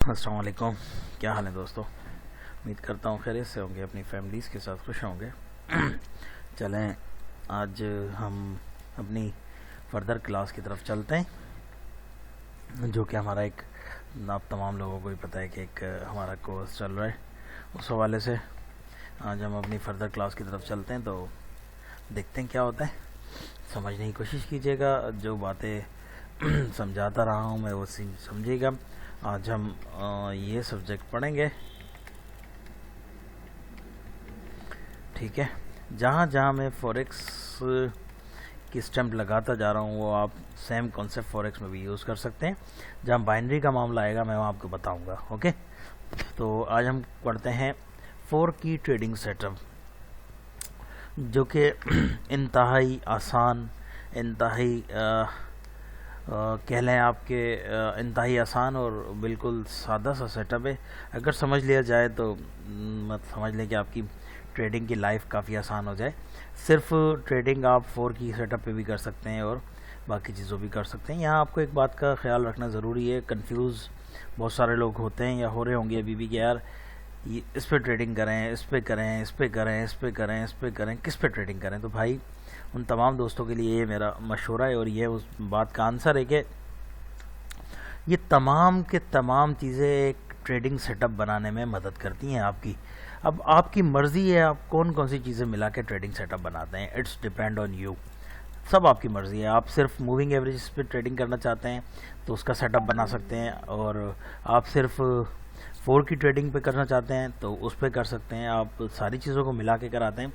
अस्सलाम वालेकुम। क्या हाल है दोस्तों? उम्मीद करता हूँ खैरियत से होंगे, अपनी फैमिलीज़ के साथ खुश होंगे। चलें, आज हम अपनी फर्दर क्लास की तरफ चलते हैं, जो कि हमारा एक, आप तमाम लोगों को भी पता है कि एक हमारा कोर्स चल रहा है। उस हवाले से आज हम अपनी फर्दर क्लास की तरफ चलते हैं, तो देखते हैं क्या होता है। समझने की कोशिश कीजिएगा, जो बातें समझाता रहा हूँ मैं वो समझिएगा। आज हम ये सब्जेक्ट पढ़ेंगे, ठीक है। जहाँ जहाँ मैं फॉरेक्स की स्टैम्प लगाता जा रहा हूँ वो आप सेम कॉन्सेप्ट फॉरेक्स में भी यूज़ कर सकते हैं। जहाँ बाइनरी का मामला आएगा मैं वहाँ आपको बताऊँगा, ओके। तो आज हम पढ़ते हैं 4 की ट्रेडिंग सेटअप, जो कि इंतहाई आसान, इंतहाई कह लें आपके इंतहाई आसान और बिल्कुल सादा सा सेटअप है। अगर समझ लिया जाए तो मत समझ लें कि आपकी ट्रेडिंग की लाइफ काफ़ी आसान हो जाए। सिर्फ ट्रेडिंग आप 4 की सेटअप पे भी कर सकते हैं और बाकी चीज़ों भी कर सकते हैं। यहाँ आपको एक बात का ख्याल रखना ज़रूरी है, कंफ्यूज बहुत सारे लोग होते हैं या हो रहे होंगे अभी भी कि यार ये इस पे ट्रेडिंग करें, इस पे करें, इस पे करें, इस पे करें, इस पे करें, किस पे ट्रेडिंग करें। तो भाई उन तमाम दोस्तों के लिए ये मेरा मशवरा है और ये उस बात का आंसर है कि ये तमाम के तमाम चीज़ें एक ट्रेडिंग सेटअप बनाने में मदद करती हैं आपकी। अब आपकी मर्ज़ी है आप कौन कौन सी चीज़ें मिला के ट्रेडिंग सेटअप बनाते हैं, इट्स डिपेंड ऑन यू। सब आपकी मर्ज़ी है। आप सिर्फ मूविंग एवरेज पे ट्रेडिंग करना चाहते हैं तो उसका सेटअप बना सकते हैं, और आप सिर्फ 4 की ट्रेडिंग पे करना चाहते हैं तो उस पर कर सकते हैं। आप सारी चीज़ों को मिला के कराते हैं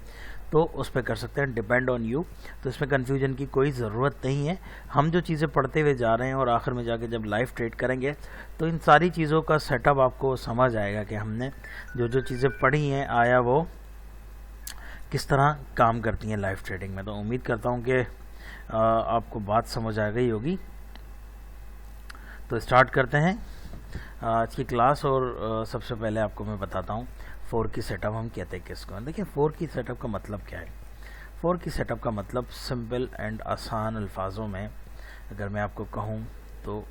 तो उस पर कर सकते हैं, डिपेंड ऑन यू। तो इसमें कन्फ्यूजन की कोई ज़रूरत नहीं है। हम जो चीज़ें पढ़ते हुए जा रहे हैं और आखिर में जाके जब लाइव ट्रेड करेंगे तो इन सारी चीज़ों का सेटअप आपको समझ आएगा कि हमने जो जो चीज़ें पढ़ी हैं आया वो किस तरह काम करती हैं लाइव ट्रेडिंग में। तो उम्मीद करता हूँ कि आपको बात समझ आ गई होगी। तो स्टार्ट करते हैं आज की क्लास। और सबसे पहले आपको मैं बताता हूँ 4 की सेटअप हम कहते हैं किसको। देखिए 4 की सेटअप का मतलब क्या है। 4 की सेटअप का मतलब सिंपल एंड आसान अल्फाजों में अगर मैं आपको कहूँ तो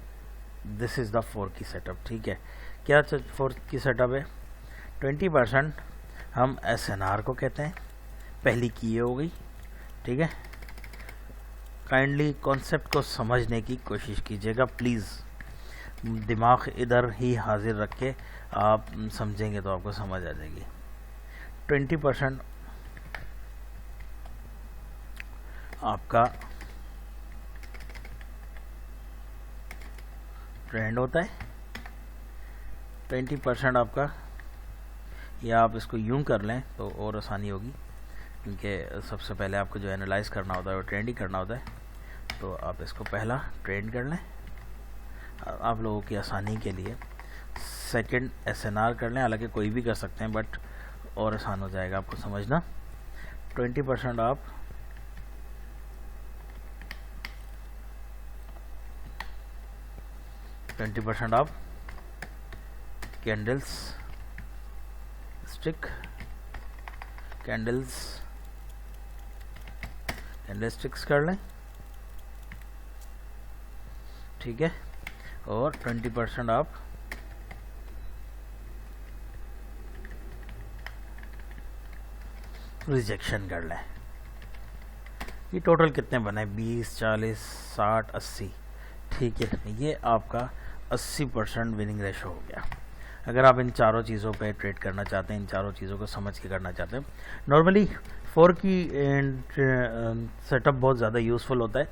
दिस इज़ द 4 की सेटअप, ठीक है। क्या 4 की सेटअप है? 20% हम SNR को कहते हैं, पहली की हो गई, ठीक है। काइंडली कॉन्सेप्ट को समझने की कोशिश कीजिएगा प्लीज़, दिमाग इधर ही हाजिर रख के आप समझेंगे तो आपको समझ आ जाएगी। 20% आपका ट्रेंड होता है, 20% आपका, या आप इसको यूं कर लें तो और आसानी होगी, क्योंकि सबसे पहले आपको जो एनालाइज करना होता है वो ट्रेंड ही करना होता है। तो आप इसको पहला ट्रेंड कर लें, आप लोगों की आसानी के लिए। सेकंड SNR कर लें, हालांकि कोई भी कर सकते हैं बट और आसान हो जाएगा आपको समझना। 20% आप कैंडल्स स्टिक, कैंडलस्टिक्स कर लें, ठीक है। और 20% आप रिजेक्शन कर लें। ये टोटल कितने बने? 20, 40, 60, 80, ठीक है। ये आपका 80% विनिंग रेशो हो गया। अगर आप इन चारों चीज़ों पे ट्रेड करना चाहते हैं, इन चारों चीज़ों को समझ के करना चाहते हैं, नॉर्मली 4 की सेटअप बहुत ज़्यादा यूज़फुल होता है।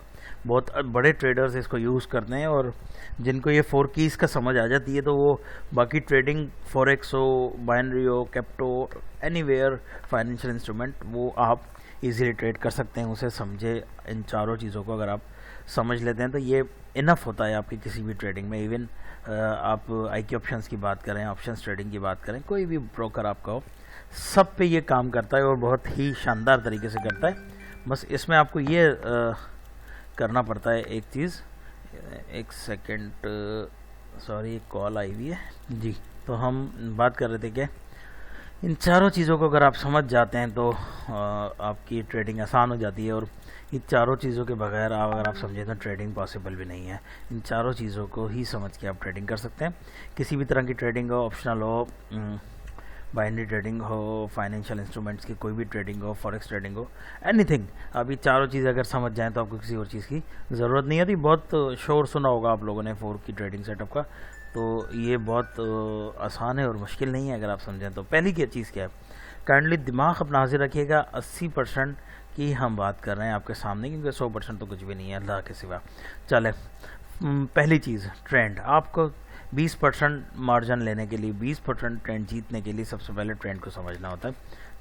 बहुत बड़े ट्रेडर्स इसको यूज़ करते हैं और जिनको ये 4 कीज़ का समझ आ जाती है तो वो बाकी ट्रेडिंग, फॉरेक्स हो, बाइनरी हो, कैप्टो, एनीवेयर फाइनेंशियल इंस्ट्रूमेंट, वो आप इजीली ट्रेड कर सकते हैं उसे समझे। इन चारों चीज़ों को अगर आप समझ लेते हैं तो ये इनफ होता है आपकी किसी भी ट्रेडिंग में। इवन आप IQ ऑप्शंस की बात करें, ऑप्शंस ट्रेडिंग की बात करें, कोई भी ब्रोकर आपका हो, सब पे ये काम करता है और बहुत ही शानदार तरीके से करता है। बस इसमें आपको ये करना पड़ता है एक चीज़। एक सेकंड, सॉरी, कॉल आई हुई है जी। तो हम बात कर रहे थे कि इन चारों चीज़ों को अगर आप समझ जाते हैं तो आपकी ट्रेडिंग आसान हो जाती है। और इन चारों चीज़ों के बगैर अगर आप समझें तो ट्रेडिंग पॉसिबल भी नहीं है। इन चारों चीज़ों को ही समझ के आप ट्रेडिंग कर सकते हैं। किसी भी तरह की ट्रेडिंग हो, ऑप्शनल हो, बाइनरी ट्रेडिंग हो, फाइनेंशियल इंस्ट्रूमेंट्स की कोई भी ट्रेडिंग हो, फॉरेक्स ट्रेडिंग हो, एनीथिंग, आप ये चारों चीज़ें अगर समझ जाएं तो आपको किसी और चीज़ की ज़रूरत नहीं होती। बहुत शोर सुना होगा आप लोगों ने फोर की ट्रेडिंग सेटअप का, तो ये बहुत आसान है और मुश्किल नहीं है अगर आप समझें तो। पहली क्या चीज़ क्या है, काइंडली दिमाग अपना हाजिर रखिएगा। 80% की हम बात कर रहे हैं आपके सामने, क्योंकि 100% तो कुछ भी नहीं है अल्लाह के सिवा। चले, पहली चीज़ ट्रेंड। आपको 20% मार्जिन लेने के लिए, 20% ट्रेंड जीतने के लिए सबसे पहले ट्रेंड को समझना होता है,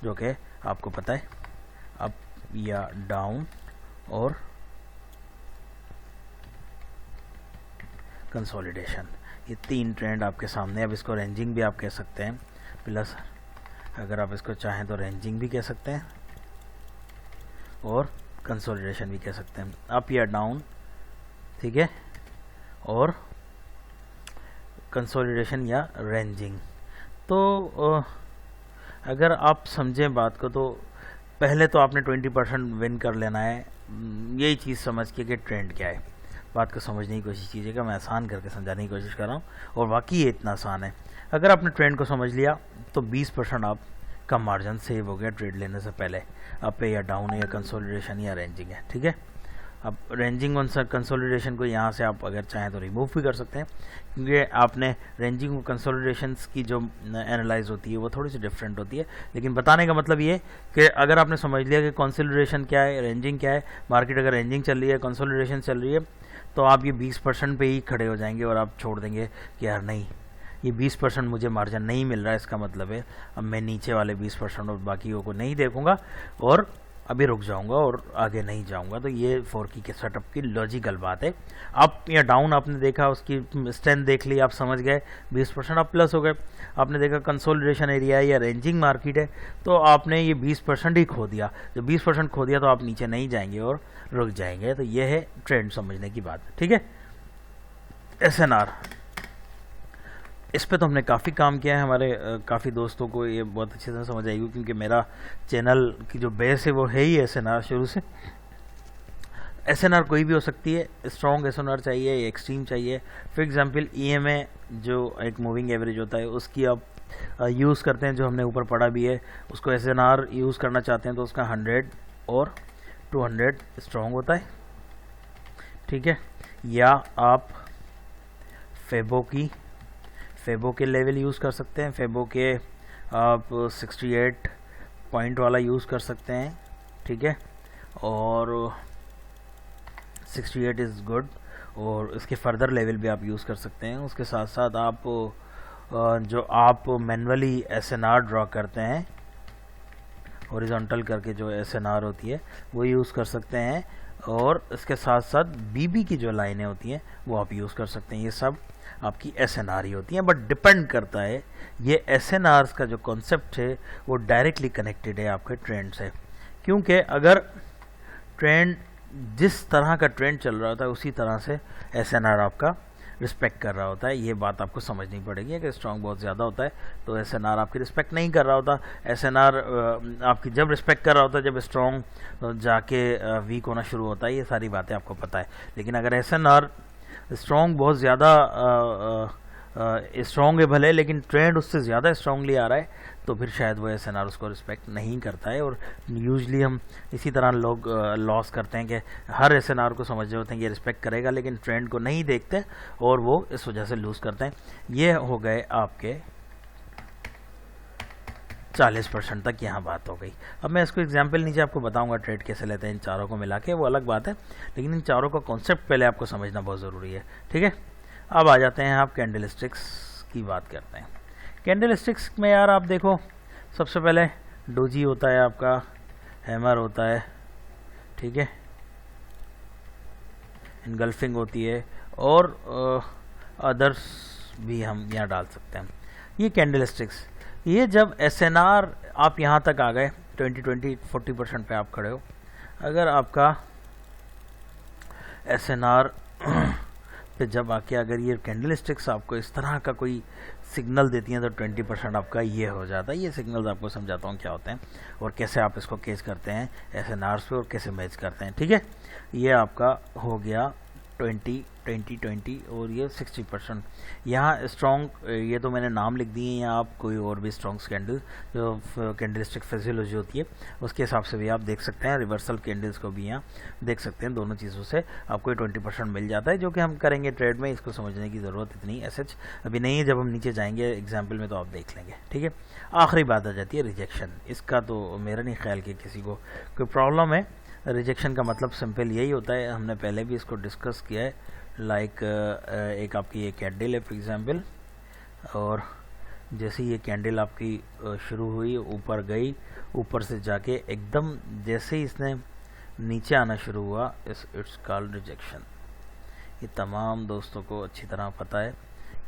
जो कि आपको पता है अप या डाउन और कंसोलिडेशन। ये 3 ट्रेंड आपके सामने। अब इसको रेंजिंग भी आप कह सकते हैं, प्लस अगर आप इसको चाहें तो रेंजिंग भी कह सकते हैं और कंसोलिडेशन भी कह सकते हैं, अप या डाउन, ठीक है, और कंसोलिडेशन या रेंजिंग। तो अगर आप समझें बात को तो पहले तो आपने 20% विन कर लेना है, यही चीज़ समझ के कि ट्रेंड क्या है। बात को समझने की कोशिश कीजिएगा, मैं आसान करके समझाने की कोशिश कर रहा हूँ और वाकई ये इतना आसान है। अगर आपने ट्रेंड को समझ लिया तो 20% आप का मार्जिन सेव हो गया ट्रेड लेने से पहले। अप या डाउन है या कंसोलिडेशन या रेंजिंग है, ठीक है। अब रेंजिंग और कंसोलिडेशन को यहाँ से आप अगर चाहें तो रिमूव भी कर सकते हैं, क्योंकि आपने रेंजिंग और कंसोलिडेशंस की जो एनालाइज होती है वो थोड़ी सी डिफरेंट होती है। लेकिन बताने का मतलब ये कि अगर आपने समझ लिया कि कंसोलिडेशन क्या है, रेंजिंग क्या है, मार्केट अगर रेंजिंग चल रही है, कंसोलिडेशन चल रही है, तो आप ये 20% पे ही खड़े हो जाएंगे और आप छोड़ देंगे कि यार नहीं, ये 20% मुझे मार्जिन नहीं मिल रहा है, इसका मतलब है अब मैं नीचे वाले 20% और बाकियों को नहीं देखूंगा और अभी रुक जाऊंगा और आगे नहीं जाऊंगा। तो ये 4 की सेटअप की लॉजिकल बात है। अप या डाउन आपने देखा, उसकी स्ट्रेंथ देख ली, आप समझ गए, 20% आप प्लस हो गए। आपने देखा कंसोलिडेशन एरिया है या रेंजिंग मार्केट है, तो आपने ये 20% ही खो दिया। जब 20% खो दिया तो आप नीचे नहीं जाएंगे और रुक जाएंगे। तो ये है ट्रेंड समझने की बात, ठीक है। SNR, इस पे तो हमने काफ़ी काम किया है, हमारे काफ़ी दोस्तों को ये बहुत अच्छे से समझ आएगी, क्योंकि मेरा चैनल की जो बेस है वो है ही SNR शुरू से। SNR कोई भी हो सकती है, स्ट्रॉन्ग SNR चाहिए या एक्सट्रीम चाहिए। फॉर एग्जांपल EMA जो एक मूविंग एवरेज होता है उसकी आप यूज़ करते हैं, जो हमने ऊपर पढ़ा भी है, उसको SNR यूज़ करना चाहते हैं तो उसका 100 और 200 स्ट्रॉन्ग होता है, ठीक है। या आप फेबो के लेवल यूज़ कर सकते हैं। फेबो के आप 68 पॉइंट वाला यूज़ कर सकते हैं, ठीक है, और 68 इज़ गुड। और इसके फर्दर लेवल भी आप यूज़ कर सकते हैं। उसके साथ साथ आप जो आप मैनुअली SNR ड्रॉ करते हैं, हॉरिजॉन्टल करके जो SNR होती है वो यूज़ कर सकते हैं। और इसके साथ साथ BB की जो लाइनें होती हैं वो आप यूज़ कर सकते हैं। ये सब आपकी SNR ही होती हैं। बट डिपेंड करता है, ये SNRs का जो कॉन्सेप्ट है वो डायरेक्टली कनेक्टेड है आपके ट्रेंड से, क्योंकि अगर ट्रेंड जिस तरह का ट्रेंड चल रहा होता है उसी तरह से SNR आपका रिस्पेक्ट कर रहा होता है। ये बात आपको समझनी पड़ेगी कि स्ट्रॉन्ग बहुत ज़्यादा होता है तो SNR आपकी रिस्पेक्ट नहीं कर रहा होता। SNR आपकी जब रिस्पेक्ट कर रहा होता है जब स्ट्रॉन्ग जाके वीक होना शुरू होता है। ये सारी बातें आपको पता है। लेकिन अगर SNR स्ट्रॉन्ग बहुत ज़्यादा स्ट्रॉन्ग है भले, लेकिन ट्रेंड उससे ज़्यादा स्ट्रॉन्गली आ रहा है, तो फिर शायद वो SNR उसको रिस्पेक्ट नहीं करता है। और यूजली हम इसी तरह लोग लॉस करते हैं कि हर SNR को समझ रहे होते हैं कि ये रिस्पेक्ट करेगा, लेकिन ट्रेंड को नहीं देखते और वो इस वजह से लूज़ करते हैं। ये हो गए आपके 40% तक यहाँ बात हो गई। अब मैं इसको एग्जाम्पल नीचे आपको बताऊंगा ट्रेड कैसे लेते हैं इन चारों को मिला के, वो अलग बात है, लेकिन इन चारों का कॉन्सेप्ट पहले आपको समझना बहुत ज़रूरी है, ठीक है। अब आ जाते हैं, आप कैंडलस्टिक्स की बात करते हैं। कैंडलस्टिक्स में यार आप देखो, सबसे पहले डोजी होता है आपका, हैमर होता है, ठीक है, इनगल्फिंग होती है और अदर्स भी हम यहाँ डाल सकते हैं। ये कैंडलस्टिक्स, ये जब SNR आप यहाँ तक आ गए 20-40% पे आप खड़े हो, अगर आपका SNR पे जब आके अगर ये कैंडलस्टिक्स आपको इस तरह का कोई सिग्नल देती हैं तो 20% आपका ये हो जाता है। ये सिग्नल्स आपको समझाता हूँ क्या होते हैं और कैसे आप इसको केस करते हैं SNRs पे और कैसे मैच करते हैं। ठीक है, ये आपका हो गया 20, 20, 20 और ये 60%। यहाँ स्ट्रॉन्ग, ये तो मैंने नाम लिख दिए हैं, आप कोई और भी स्ट्रॉन्ग कैंडल जो कैंडलस्टिक फिजियोलॉजी होती है उसके हिसाब से भी आप देख सकते हैं। रिवर्सल कैंडल्स को भी यहाँ देख सकते हैं। दोनों चीज़ों से आपको 20% मिल जाता है, जो कि हम करेंगे ट्रेड में। इसको समझने की ज़रूरत इतनी एसएच अभी नहीं है, जब हम नीचे जाएंगे एग्जाम्पल में तो आप देख लेंगे। ठीक है, आखिरी बात आ जाती है रिजेक्शन। इसका तो मेरा नहीं ख्याल कि किसी को कोई प्रॉब्लम है। रिजेक्शन का मतलब सिंपल यही होता है, हमने पहले भी इसको डिस्कस किया है। लाइक एक आपकी ये कैंडल है फॉर एग्जांपल, और जैसे ये कैंडल आपकी शुरू हुई, ऊपर गई, ऊपर से जाके एकदम जैसे ही इसने नीचे आना शुरू हुआ, इट्स कॉल्ड रिजेक्शन। ये तमाम दोस्तों को अच्छी तरह पता है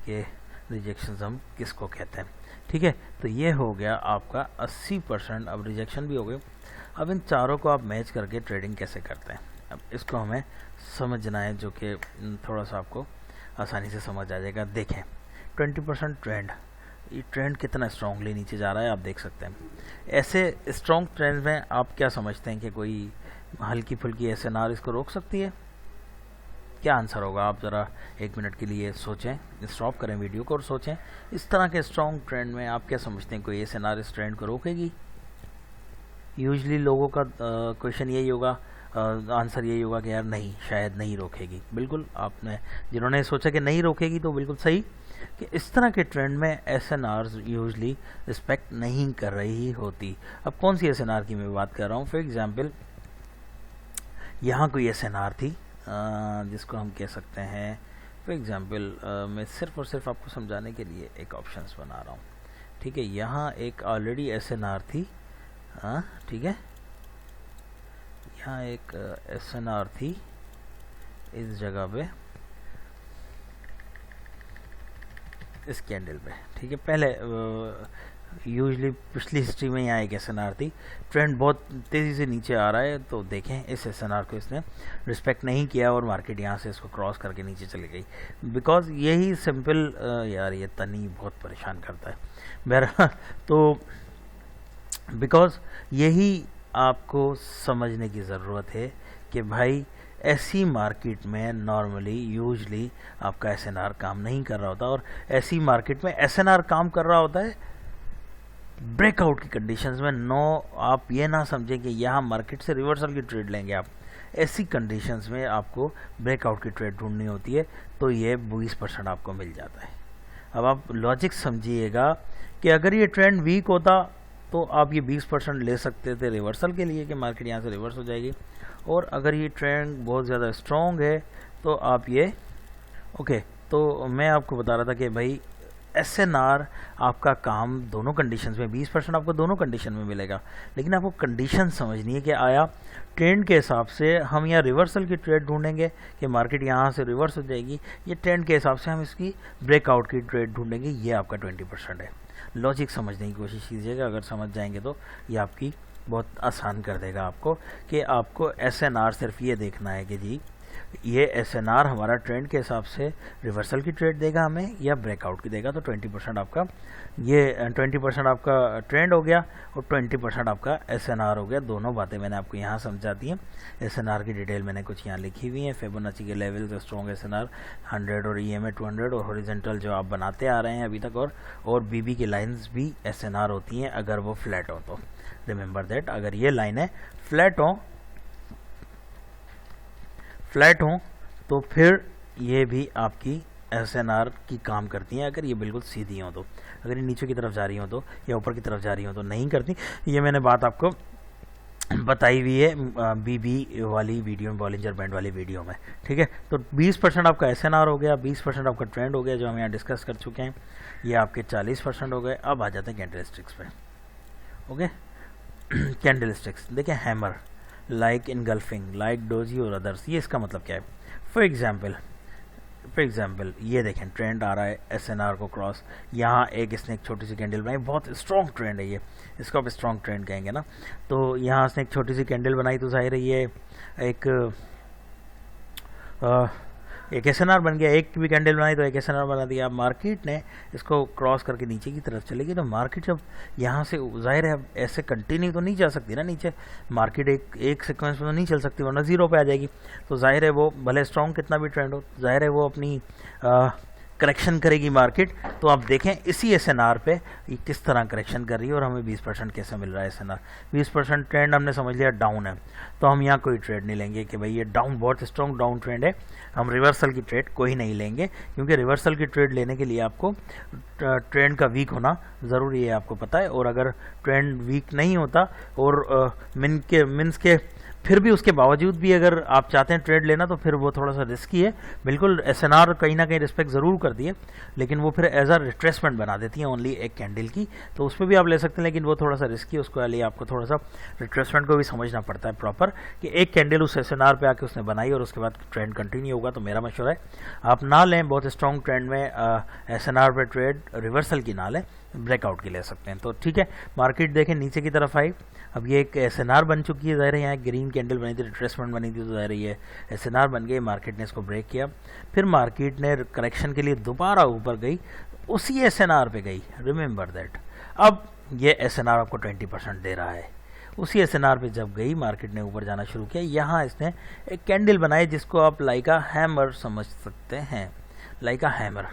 कि रिजेक्शन हम किसको कहते हैं। ठीक है, तो ये हो गया आपका 80%। अब रिजेक्शन भी हो गए। अब इन चारों को आप मैच करके ट्रेडिंग कैसे करते हैं, अब इसको हमें समझना है, जो कि थोड़ा सा आपको आसानी से समझ आ जाएगा। देखें 20% ट्रेंड, ये ट्रेंड कितना स्ट्रांगली नीचे जा रहा है आप देख सकते हैं। ऐसे स्ट्रॉन्ग ट्रेंड में आप क्या समझते हैं कि कोई हल्की फुल्की SNR इसको रोक सकती है? क्या आंसर होगा? आप ज़रा 1 मिनट के लिए सोचें, स्टॉप करें वीडियो को और सोचें। इस तरह के स्ट्रॉन्ग ट्रेंड में आप क्या समझते हैं, कोई SNR इस ट्रेंड को रोकेगी? यूजली लोगों का क्वेश्चन यही होगा, आंसर यही होगा कि यार नहीं, शायद नहीं रोकेगी। बिल्कुल, आपने जिन्होंने सोचा कि नहीं रोकेगी तो बिल्कुल सही, कि इस तरह के ट्रेंड में SNRs यूजली रिस्पेक्ट नहीं कर रही होती। अब कौन सी SNR की मैं बात कर रहा हूँ? फॉर एग्जांपल यहाँ कोई SNR थी जिसको हम कह सकते हैं, फॉर एग्जांपल मैं सिर्फ और सिर्फ आपको समझाने के लिए एक ऑप्शंस बना रहा हूँ। ठीक है, यहाँ एक ऑलरेडी SNR थी, हाँ ठीक है, यहाँ एक SNR थी इस जगह पे, इस कैंडल पे। ठीक है, पहले यूजली पिछली हिस्ट्री में यहाँ एक SNR थी, ट्रेंड बहुत तेज़ी से नीचे आ रहा है, तो देखें इस SNR को इसने रिस्पेक्ट नहीं किया और मार्केट यहाँ से इसको क्रॉस करके नीचे चली गई। बिकॉज यही सिंपल, यार ये तनी बहुत परेशान करता है मेरा तो बिकॉज यही आपको समझने की ज़रूरत है कि भाई ऐसी मार्केट में नॉर्मली यूजली आपका SNR काम नहीं कर रहा होता, और ऐसी मार्केट में SNR काम कर रहा होता है ब्रेकआउट की कंडीशंस में। आप ये ना समझें कि यहाँ मार्केट से रिवर्सल की ट्रेड लेंगे आप। ऐसी कंडीशंस में आपको ब्रेकआउट की ट्रेड ढूंढनी होती है, तो ये 20% आपको मिल जाता है। अब आप लॉजिक समझिएगा कि अगर ये ट्रेंड वीक होता तो आप ये 20% ले सकते थे रिवर्सल के लिए कि मार्केट यहाँ से रिवर्स हो जाएगी, और अगर ये ट्रेंड बहुत ज़्यादा स्ट्रॉन्ग है तो आप ये ओके। तो मैं आपको बता रहा था कि भाई SNR आपका काम दोनों कंडीशंस में, 20% आपको दोनों कंडीशन में मिलेगा, लेकिन आपको कंडीशन समझनी है कि आया ट्रेंड के हिसाब से हम यहाँ रिवर्सल की ट्रेड ढूंढेंगे कि मार्केट यहाँ से रिवर्स हो जाएगी, ये ट्रेंड के हिसाब से हम इसकी ब्रेकआउट की ट्रेड ढूंढेंगे। ये आपका 20% है। लॉजिक समझने की कोशिश कीजिएगा, अगर समझ जाएंगे तो ये आपकी बहुत आसान कर देगा आपको, कि आपको SNR सिर्फ ये देखना है कि जी ये SNR हमारा ट्रेंड के हिसाब से रिवर्सल की ट्रेड देगा हमें या ब्रेकआउट की देगा। तो 20% आपका ये 20% आपका ट्रेंड हो गया और 20% आपका SNR हो गया। दोनों बातें मैंने आपको यहाँ समझा दी हैं। SNR की डिटेल मैंने कुछ यहाँ लिखी हुई है। फिबोनाची के लेवल स्ट्रॉन्ग SNR 100 और EMA 200 और हॉरिजॉन्टल जो आप बनाते आ रहे हैं अभी तक, और BB की लाइन्स भी SNR होती हैं अगर वो फ्लैट हो तो। रिमेंबर दैट, अगर ये लाइन है फ्लैट हो तो फिर ये भी आपकी SNR की काम करती हैं, अगर ये बिल्कुल सीधी हो तो। अगर ये नीचे की तरफ जा रही हो तो या ऊपर की तरफ जा रही हो तो नहीं करती। ये मैंने बात आपको बताई हुई है BB वाली वीडियो में, बॉलिंजर बैंड वाली वीडियो में। ठीक है, तो 20% आपका SNR हो गया, 20% आपका ट्रेंड हो गया जो हम यहाँ डिस्कस कर चुके हैं। ये आपके 40% हो गए। अब आ जाते हैं कैंडलस्टिक्स पे। ओके, कैंडलस्टिक्स देखें, hammer, like engulfing, like doji और अदर्स। ये इसका मतलब क्या है? फॉर एग्जाम्पल ये देखें, ट्रेंड आ रहा है SNR को क्रॉस, यहाँ इसने एक छोटी सी कैंडल बनाई, बहुत स्ट्रॉन्ग ट्रेंड है ये, इसको आप स्ट्रॉन्ग ट्रेंड कहेंगे ना। तो यहाँ इसने एक छोटी सी कैंडल बनाई, तो जाहिर है ये एक एसएनआर बन गया, एक भी कैंडल बनाई तो एक एसएनआर बना दिया। मार्केट ने इसको क्रॉस करके नीचे की तरफ चलेगी तो मार्केट जब यहाँ से, जाहिर है ऐसे कंटिन्यू तो नहीं जा सकती ना नीचे, मार्केट एक सीक्वेंस में तो नहीं चल सकती वरना जीरो पे आ जाएगी। तो जाहिर है वो भले स्ट्रॉन्ग कितना भी ट्रेंड हो, जाहिर है वो अपनी करेक्शन करेगी मार्केट। तो आप देखें इसी एसएनआर पे ये किस तरह करेक्शन कर रही है और हमें 20% कैसे मिल रहा है एसएनआर। 20% ट्रेंड हमने समझ लिया डाउन है, तो हम यहाँ कोई ट्रेड नहीं लेंगे कि भाई ये डाउन, बहुत स्ट्रॉन्ग डाउन ट्रेंड है, हम रिवर्सल की ट्रेड कोई नहीं लेंगे, क्योंकि रिवर्सल की ट्रेड लेने के लिए आपको ट्रेंड का वीक होना ज़रूरी है, आपको पता है। और अगर ट्रेंड वीक नहीं होता और मिन्स के फिर भी उसके बावजूद भी अगर आप चाहते हैं ट्रेड लेना तो फिर वो थोड़ा सा रिस्की है। बिल्कुल एसएनआर कहीं ना कहीं रिस्पेक्ट ज़रूर करती है, लेकिन वो फिर एज अ रिट्रेसमेंट बना देती है ओनली एक कैंडल की, तो उसमें भी आप ले सकते हैं, लेकिन वो थोड़ा सा रिस्की है। उसके लिए आपको थोड़ा सा रिट्रेसमेंट को भी समझना पड़ता है प्रॉपर, कि एक कैंडल उस एसएनआर पे आके उसने बनाई और उसके बाद ट्रेंड कंटिन्यू होगा। तो मेरा मशवरा है आप ना लें बहुत स्ट्रॉन्ग ट्रेंड में एसएनआर पे ट्रेड, रिवर्सल की ना लें, ब्रेकआउट की ले सकते हैं। तो ठीक है, मार्केट देखें नीचे की तरफ आई, अब ये एक एसएनआर बन चुकी है, ज़ाहिर है यहाँ ग्रीन कैंडल बनी थी, रिट्रेसमेंट बनी थी, तो ज़ाहिर ये एसएनआर बन गई। मार्केट ने इसको ब्रेक किया, फिर मार्केट ने करेक्शन के लिए दोबारा ऊपर गई, उसी एसएनआर पे गई, रिमेंबर दैट। अब ये एसएनआर आपको 20% दे रहा है, उसी एसएनआर पे जब गई मार्केट ने ऊपर जाना शुरू किया, यहाँ इसने एक कैंडल बनाई जिसको आप लाइक अ हैमर समझ सकते हैं, लाइक अ हैमर,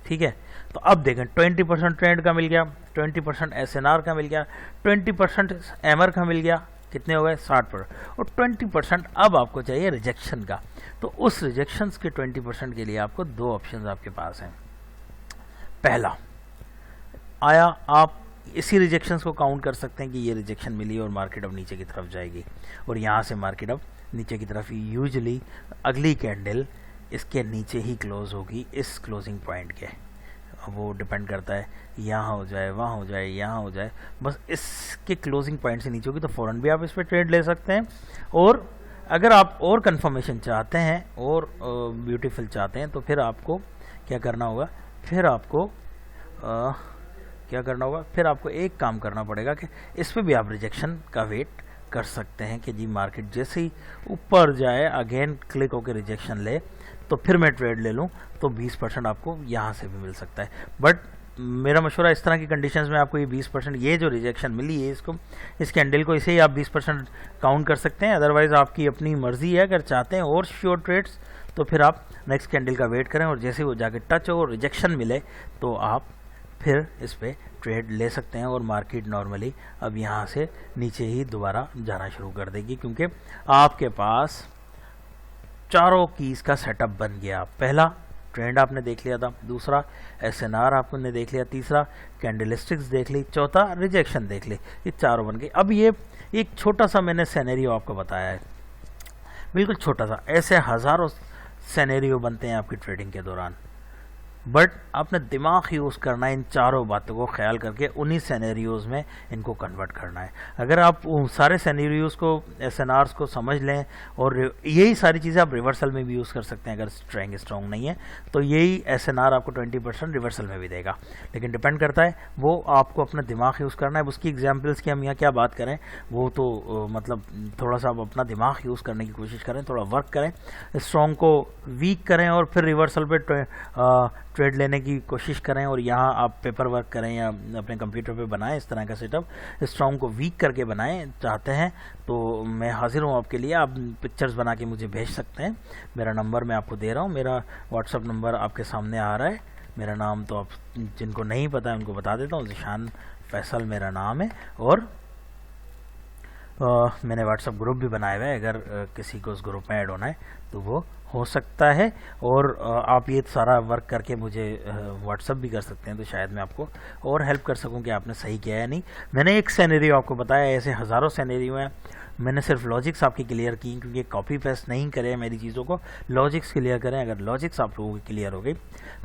ठीक है। तो अब देखें 20% ट्रेंड का मिल गया, 20% एसएनआर का मिल गया, 20% एमआर का मिल गया, कितने हो गए 60%, और 20% अब आपको चाहिए रिजेक्शन का। तो उस रिजेक्शंस के 20% के लिए आपको दो ऑप्शंस आपके पास हैं। पहला आया, आप इसी रिजेक्शंस को काउंट कर सकते हैं कि ये रिजेक्शन मिली और मार्केट अब नीचे की तरफ जाएगी, और यहाँ से मार्केट अब नीचे की तरफ यूजुअली अगली कैंडल इसके नीचे ही क्लोज होगी, इस क्लोजिंग पॉइंट के। वो डिपेंड करता है यहाँ हो जाए, वहाँ हो जाए, यहाँ हो जाए, बस इसके क्लोजिंग पॉइंट से नीचे होगी तो फ़ौरन भी आप इस पर ट्रेड ले सकते हैं। और अगर आप और कंफर्मेशन चाहते हैं और ब्यूटीफुल चाहते हैं तो फिर आपको क्या करना होगा, फिर आपको फिर आपको एक काम करना पड़ेगा कि इस पर भी आप रिजेक्शन का वेट कर सकते हैं कि जी मार्केट जैसे ही ऊपर जाए अगेन क्लिक होकर रिजेक्शन ले तो फिर मैं ट्रेड ले लूँ, तो 20% आपको यहाँ से भी मिल सकता है। बट मेरा मशवरा इस तरह की कंडीशंस में आपको ये 20%, ये जो रिजेक्शन मिली है इसको, इस कैंडल को, इसे ही आप 20% काउंट कर सकते हैं। अदरवाइज़ आपकी अपनी मर्ज़ी है, अगर चाहते हैं और श्योर ट्रेड्स तो फिर आप नेक्स्ट कैंडल का वेट करें और जैसे वो जाके टच हो और रिजेक्शन मिले तो आप फिर इस पर ट्रेड ले सकते हैं। और मार्केट नॉर्मली अब यहाँ से नीचे ही दोबारा जाना शुरू कर देगी, क्योंकि आपके पास चारों कीज़ का सेटअप बन गया। पहला ट्रेंड आपने देख लिया था, दूसरा एसएनआर आपने देख लिया, तीसरा कैंडलस्टिक्स देख ली, चौथा रिजेक्शन देख ली, ये चारों बन गए। अब ये एक छोटा सा मैंने सिनेरियो आपको बताया है, बिल्कुल छोटा सा, ऐसे हज़ारों सिनेरियो बनते हैं आपकी ट्रेडिंग के दौरान, बट आपने दिमाग यूज़ करना है इन चारों बातों को ख्याल करके, उन्हीं सिनेरियोज़ में इनको कन्वर्ट करना है। अगर आप उन सारे सिनेरियोज़ को, एसएनआर्स को समझ लें, और यही सारी चीज़ें आप रिवर्सल में भी यूज़ कर सकते हैं। अगर स्ट्रॉन्ग नहीं है तो यही एसएनआर आपको 20% रिवर्सल में भी देगा, लेकिन डिपेंड करता है, वो आपको अपना दिमाग यूज़ करना है। उसकी एग्जाम्पल्स की हम यहाँ क्या बात करें, वो तो मतलब थोड़ा सा आप अपना दिमाग यूज़ करने की कोशिश करें, थोड़ा वर्क करें, स्ट्रॉन्ग को वीक करें और फिर रिवर्सल पे ट्रेड लेने की कोशिश करें, और यहाँ आप पेपर वर्क करें या अपने कंप्यूटर पे बनाएं इस तरह का सेटअप, स्ट्रॉन्ग को वीक करके बनाएं। चाहते हैं तो मैं हाजिर हूँ आपके लिए, आप पिक्चर्स बना के मुझे भेज सकते हैं। मेरा नंबर मैं आपको दे रहा हूँ, मेरा व्हाट्सअप नंबर आपके सामने आ रहा है। मेरा नाम तो आप जिनको नहीं पता है उनको बता देता हूँ, ज़िशान फैसल मेरा नाम है, और मैंने व्हाट्सअप ग्रुप भी बनाया हुआ है, अगर किसी को उस ग्रुप में ऐड होना है तो वो हो सकता है। और आप ये सारा वर्क करके मुझे व्हाट्सअप भी कर सकते हैं, तो शायद मैं आपको और हेल्प कर सकूं कि आपने सही किया है नहीं। मैंने एक सिनेरियो आपको बताया, ऐसे हज़ारों सिनेरियो हैं, मैंने सिर्फ लॉजिक्स आपकी क्लियर की, क्योंकि कॉपी पेस्ट नहीं करें मेरी चीज़ों को, लॉजिक्स क्लियर करें। अगर लॉजिक्स आप लोगों की क्लियर हो गई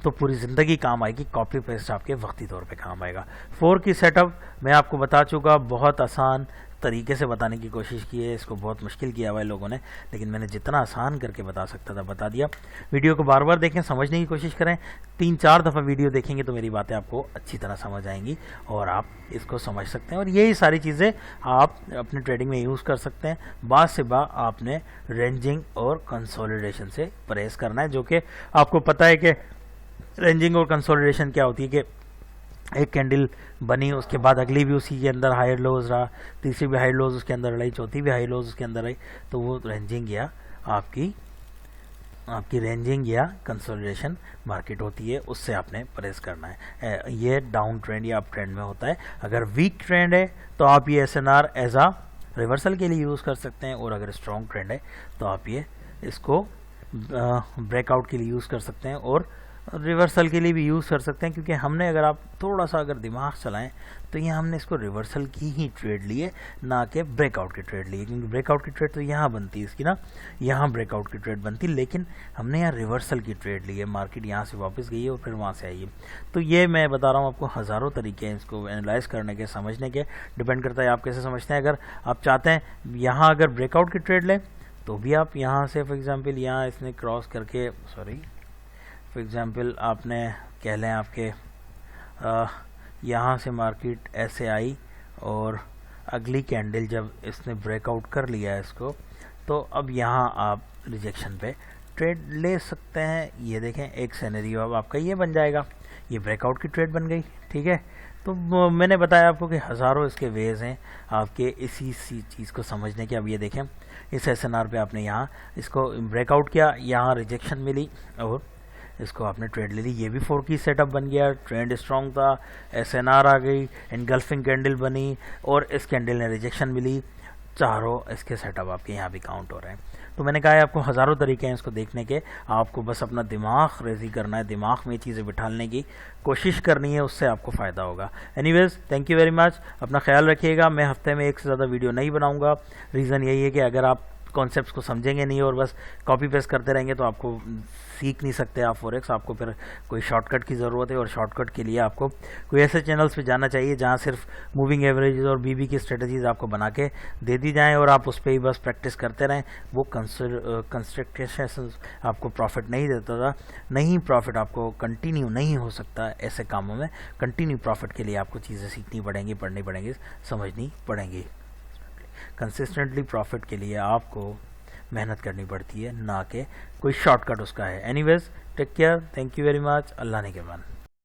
तो पूरी ज़िंदगी काम आएगी, कॉपी पेस्ट आपके वक्ती तौर पे काम आएगा। 4 की सेटअप मैं आपको बता चुका, बहुत आसान तरीके से बताने की कोशिश की है, इसको बहुत मुश्किल किया हुआ है लोगों ने, लेकिन मैंने जितना आसान करके बता सकता था बता दिया। वीडियो को बार बार देखें, समझने की कोशिश करें, 3-4 दफ़ा वीडियो देखेंगे तो मेरी बातें आपको अच्छी तरह समझ आएंगी और आप इसको समझ सकते हैं। और यही सारी चीज़ें आप अपने ट्रेडिंग में यूज़ कर सकते हैं। बाद से बाद आपने रेंजिंग और कंसोलिडेशन से परहेज करना है, जो कि आपको पता है कि रेंजिंग और कंसोलिडेशन क्या होती है कि एक कैंडल बनी, उसके बाद अगली भी उसी के अंदर हायर लोज रहा, तीसरी भी हायर लोज उसके अंदर रही, चौथी भी हाई लोज उसके अंदर रही, तो वो रेंजिंग या आपकी रेंजिंग या कंसोलिडेशन मार्केट होती है, उससे आपने परहेज करना है। ये डाउन ट्रेंड या अप ट्रेंड में होता है। अगर वीक ट्रेंड है तो आप ये SNR एज आ रिवर्सल के लिए यूज़ कर सकते हैं, और अगर स्ट्रॉन्ग ट्रेंड है तो आप ये इसको ब्रेकआउट के लिए यूज़ कर सकते हैं और रिवर्सल के लिए भी यूज़ कर सकते हैं। क्योंकि हमने अगर आप थोड़ा सा अगर दिमाग चलाएं तो ये हमने इसको रिवर्सल की ही ट्रेड ली है, ना कि ब्रेकआउट की ट्रेड ली है। क्योंकि ब्रेकआउट की ट्रेड तो यहाँ बनती है इसकी ना, यहाँ ब्रेकआउट की ट्रेड बनती, लेकिन हमने यहाँ रिवर्सल की ट्रेड ली है। मार्केट यहाँ से वापस गई है और फिर वहाँ से आई है। तो ये मैं बता रहा हूँ आपको, हज़ारों तरीके हैं इसको एनालाइज करने के, समझने के, डिपेंड करता है आप कैसे समझते हैं। अगर आप चाहते हैं यहाँ अगर ब्रेकआउट की ट्रेड लें तो भी आप यहाँ से फॉर एग्ज़ाम्पल यहाँ इसने क्रॉस करके, फॉर एग्ज़ाम्पल आपने कह लें आपके यहाँ से मार्केट ऐसे आई और अगली कैंडल जब इसने ब्रेकआउट कर लिया है इसको, तो अब यहाँ आप रिजेक्शन पे ट्रेड ले सकते हैं। ये देखें एक सिनेरियो अब आपका ये बन जाएगा, ये ब्रेकआउट की ट्रेड बन गई, ठीक है। तो मैंने बताया आपको कि हज़ारों इसके वेज हैं आपके इसी चीज़ को समझने के। अब ये देखें इस SNR पे आपने यहाँ इसको ब्रेकआउट किया, यहाँ रिजेक्शन मिली और इसको आपने ट्रेड ले ली। ये भी 4 की सेटअप बन गया, ट्रेंड स्ट्रॉन्ग था, SNR आ गई, इनगल्फिंग कैंडल बनी और इस कैंडल ने रिजेक्शन मिली। चारों इसके सेटअप आपके यहाँ भी काउंट हो रहे हैं। तो मैंने कहा है आपको हज़ारों तरीके हैं इसको देखने के, आपको बस अपना दिमाग रेजी करना है, दिमाग में चीज़ें बिठाने की कोशिश करनी है, उससे आपको फ़ायदा होगा। Anyways thank you very much, अपना ख्याल रखिएगा। मैं हफ्ते में एक से ज़्यादा वीडियो नहीं बनाऊँगा। रीज़न यही है कि अगर आप कॉन्सेप्ट्स को समझेंगे नहीं और बस कॉपी पेस्ट करते रहेंगे तो आपको सीख नहीं सकते आप फॉरेक्स। आपको फिर कोई शॉर्टकट की ज़रूरत है, और शॉर्टकट के लिए आपको कोई ऐसे चैनल्स पे जाना चाहिए जहाँ सिर्फ मूविंग एवरेज और BB की स्ट्रेटजीज आपको बना के दे दी जाएँ और आप उस पर ही बस प्रैक्टिस करते रहें। वो कंस्ट्रक्शन आपको प्रॉफिट नहीं देता था, नहीं प्रॉफिट आपको कंटिन्यू नहीं हो सकता ऐसे कामों में। कंटिन्यू प्रॉफिट के लिए आपको चीज़ें सीखनी पड़ेंगी, पढ़नी पड़ेंगी, समझनी पड़ेंगी। कंसिस्टेंटली प्रॉफिट के लिए आपको मेहनत करनी पड़ती है, ना कि कोई शॉर्टकट उसका है। Anyways take care, thank you very much, Allah ने के मान।